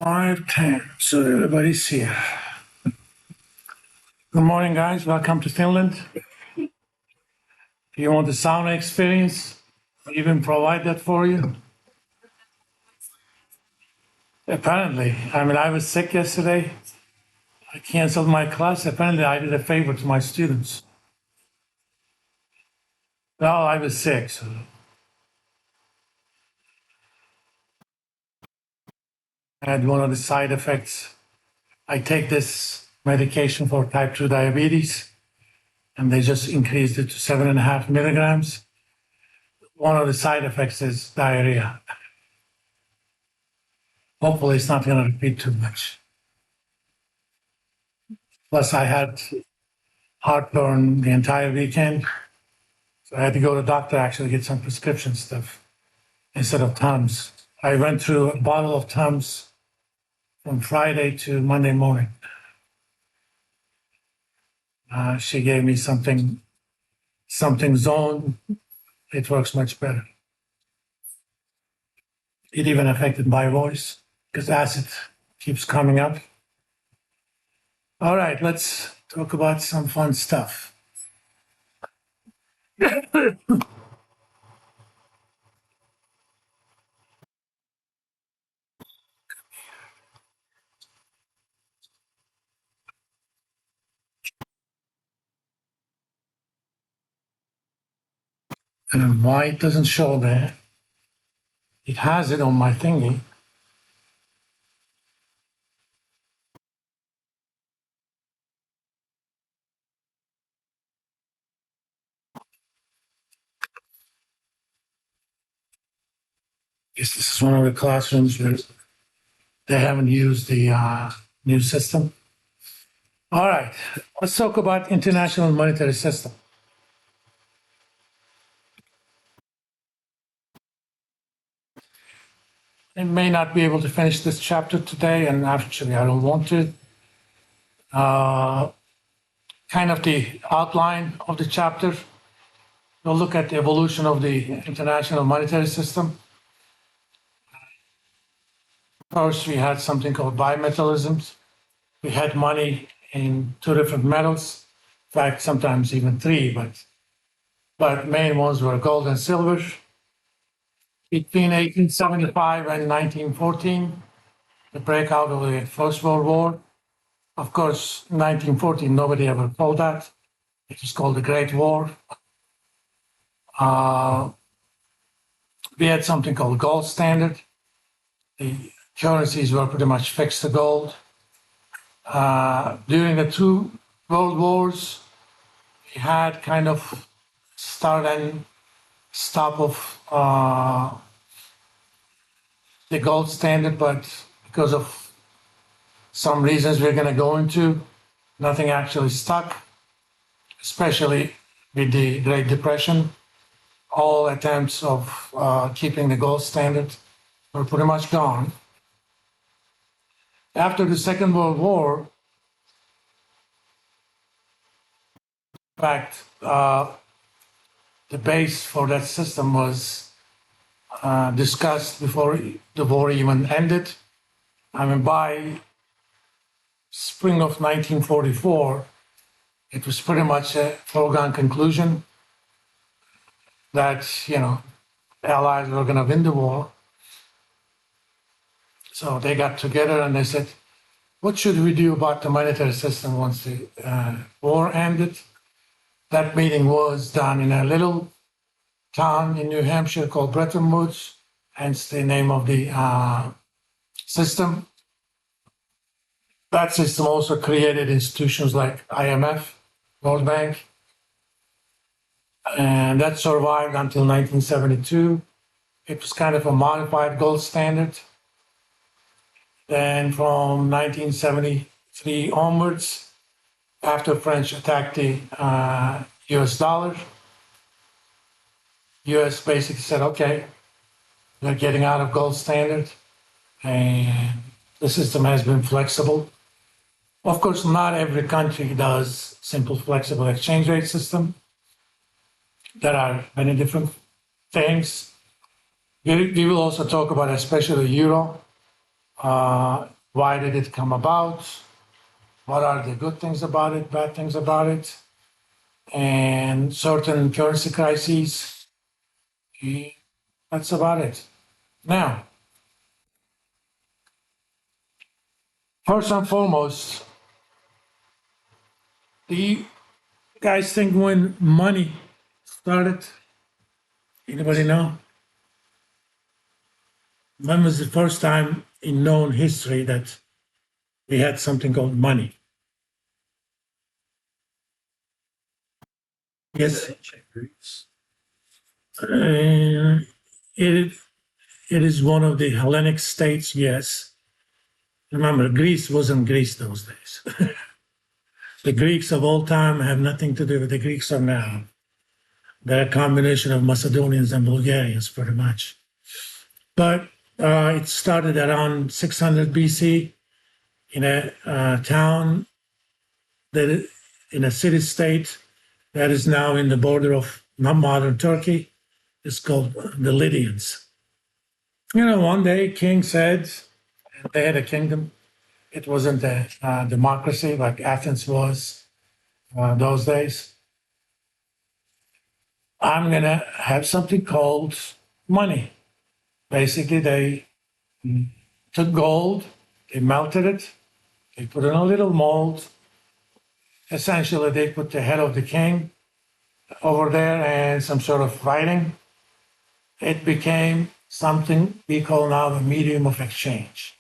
5:10. So everybody's here. Good morning, guys. Welcome to Finland. If you want the sauna experience, we even provide that for you. Apparently, I was sick yesterday. I canceled my class. Apparently, I did a favor to my students. No, I was sick. So I had one of the side effects. I take this medication for type 2 diabetes, and they just increased it to 7.5 milligrams. One of the side effects is diarrhea. Hopefully, it's not going to repeat too much. Plus, I had heartburn the entire weekend. So I had to go to the doctor actually get some prescription stuff instead of Tums. I went through a bottle of Tums from Friday to Monday morning. She gave me something zone. It works much better. It even affected my voice because acid keeps coming up. All right, let's talk about some fun stuff. And why it doesn't show there? It has it on my thingy. Guess this is one of the classrooms where they haven't used the new system. All right, let's talk about international monetary system. I may not be able to finish this chapter today, and actually, I don't want to. Kind of the outline of the chapter. We'll look at the evolution of the international monetary system. First, we had something called bimetallism. We had money in two different metals. In fact, sometimes even three, but main ones were gold and silver. Between 1875 and 1914, the breakout of the First World War. Of course, 1914, nobody ever called that. It was called the Great War. We had something called gold standard. The currencies were pretty much fixed to gold. During the two world wars, we had kind of start and stop of the gold standard, but because of some reasons we're going to go into, nothing actually stuck, especially with the Great Depression. All attempts of keeping the gold standard were pretty much gone. After the Second World War, in fact, the base for that system was discussed before the war even ended. By spring of 1944, it was pretty much a foregone conclusion that, Allies were going to win the war. So they got together and they said, what should we do about the monetary system once the war ended? That meeting was done in a little town in New Hampshire called Bretton Woods, hence the name of the system. That system also created institutions like IMF, World Bank, and that survived until 1972. It was kind of a modified gold standard. Then from 1973 onwards, after French attacked the US dollar, US basically said, okay, we're getting out of gold standard, and the system has been flexible. Of course, not every country does simple flexible exchange rate system. There are many different things. We will also talk about especially euro. Why did it come about? What are the good things about it, bad things about it, and certain currency crises. That's about it. Now, first and foremost, do you guys think when money started? Anybody know? When was the first time in known history that we had something called money? Yes. It it is one of the Hellenic states, yes. Remember, Greece wasn't Greece those days. The Greeks of all time have nothing to do with the Greeks of now. They're a combination of Macedonians and Bulgarians, pretty much. But it started around 600 BC in a town that, in a city state that is now in the border of modern Turkey. It's called the Lydians. One day, king said, and they had a kingdom. It wasn't a democracy like Athens was those days. I'm going to have something called money. Basically, they took gold, they melted it, they put it in a little mold. Essentially, they put the head of the king over there and some sort of writing. It became something we call now a medium of exchange.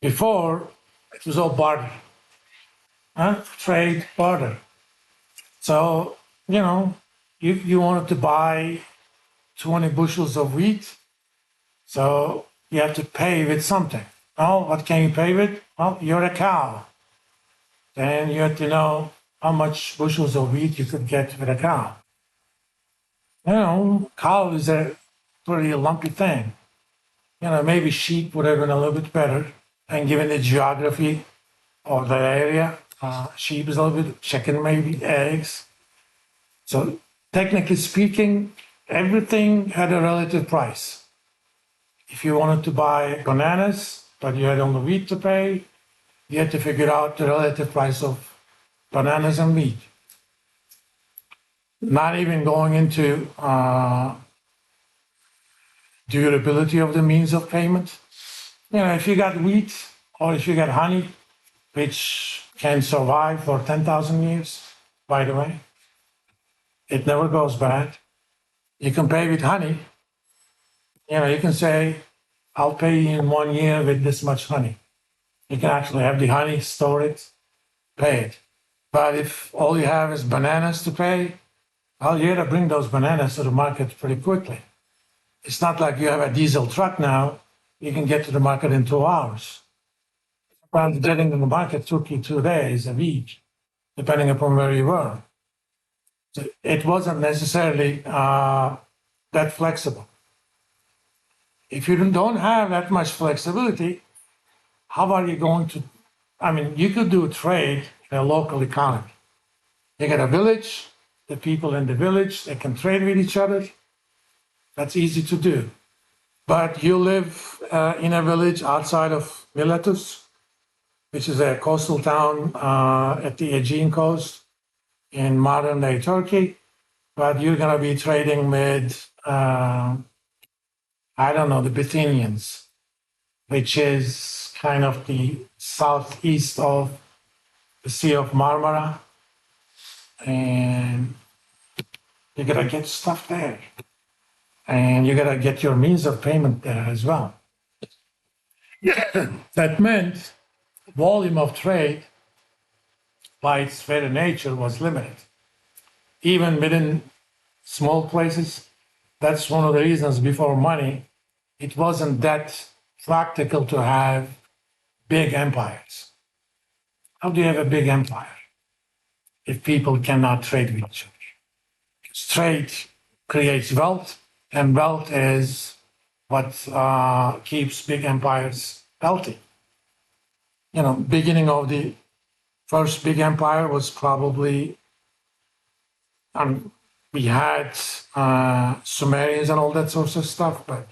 Before, it was all barter, trade, barter. So, you wanted to buy 20 bushels of wheat, so you have to pay with something. Oh, what can you pay with? Well, you're a cow. Then you have to know how much bushels of wheat you could get with a cow. Cow is a pretty lumpy thing. Maybe sheep would have been a little bit better. And given the geography of the area, sheep is a little bit, chicken maybe, eggs. So technically speaking, everything had a relative price. If you wanted to buy bananas, but you had only wheat to pay, you had to figure out the relative price of bananas and wheat. Not even going into durability of the means of payment. If you got wheat or if you got honey, which can survive for 10,000 years, by the way, it never goes bad. You can pay with honey. You can say, I'll pay you in 1 year with this much honey. You can actually have the honey, store it, pay it. But if all you have is bananas to pay, well, you got to bring those bananas to the market pretty quickly. It's not like you have a diesel truck now, you can get to the market in 2 hours. Sometimes getting to the market took you 2 days, a week, depending upon where you were. So it wasn't necessarily that flexible. If you don't have that much flexibility, how are you going to? You could do trade in a local economy. You get a village, the people in the village, they can trade with each other. That's easy to do. But you live in a village outside of Miletus, which is a coastal town at the Aegean coast in modern day Turkey. But you're going to be trading with, the Bithynians, which is kind of the southeast of the Sea of Marmara. And you got to get stuff there. And you got to get your means of payment there as well. That meant volume of trade, by its very nature, was limited. Even within small places, that's one of the reasons before money, it wasn't that practical to have big empires. How do you have a big empire if people cannot trade with each other? Because trade creates wealth, and wealth is what keeps big empires healthy. Beginning of the first big empire was probably, we had Sumerians and all that sorts of stuff, but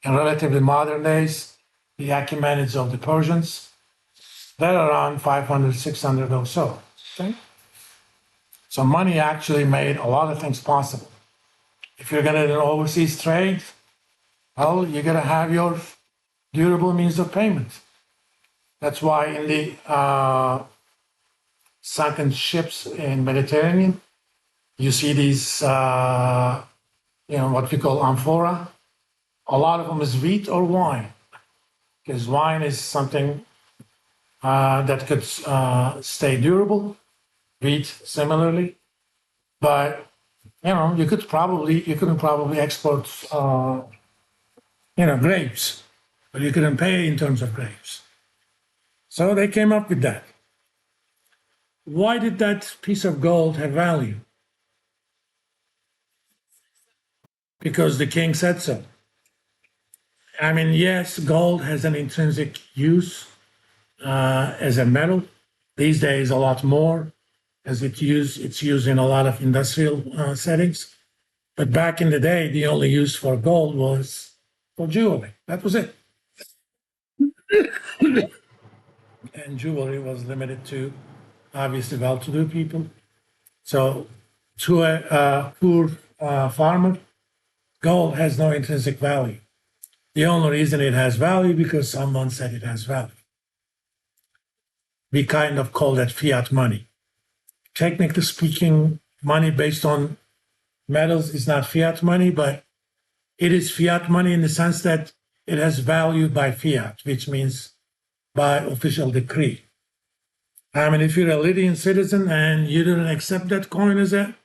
in relatively modern days, the Achaemenids of the Persians. They're around 500, 600 or so. Okay? So money actually made a lot of things possible. If you're going to do overseas trade, well, you're going to have your durable means of payment. That's why in the sunken ships in Mediterranean, you see these, what we call amphora. A lot of them is wheat or wine, because wine is something that could stay durable. Wheat similarly, but you couldn't probably export grapes, but you couldn't pay in terms of grapes. So they came up with that. Why did that piece of gold have value? Because the king said so. I mean, yes, gold has an intrinsic use as a metal. These days, a lot more, as it's used in a lot of industrial settings. But back in the day, the only use for gold was for jewelry. That was it. And jewelry was limited to obviously well-to-do people. So to a poor farmer, gold has no intrinsic value. The only reason it has value because someone said it has value. We kind of call that fiat money. Technically speaking, money based on metals is not fiat money, but it is fiat money in the sense that it has value by fiat, which means by official decree. I mean, if you're a Lydian citizen and you didn't accept that coin as a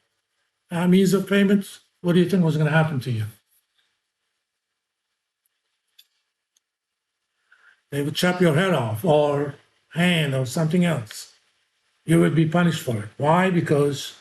means of payment, what do you think was going to happen to you? They would chop your head off or hand or something else. You would be punished for it. Why? Because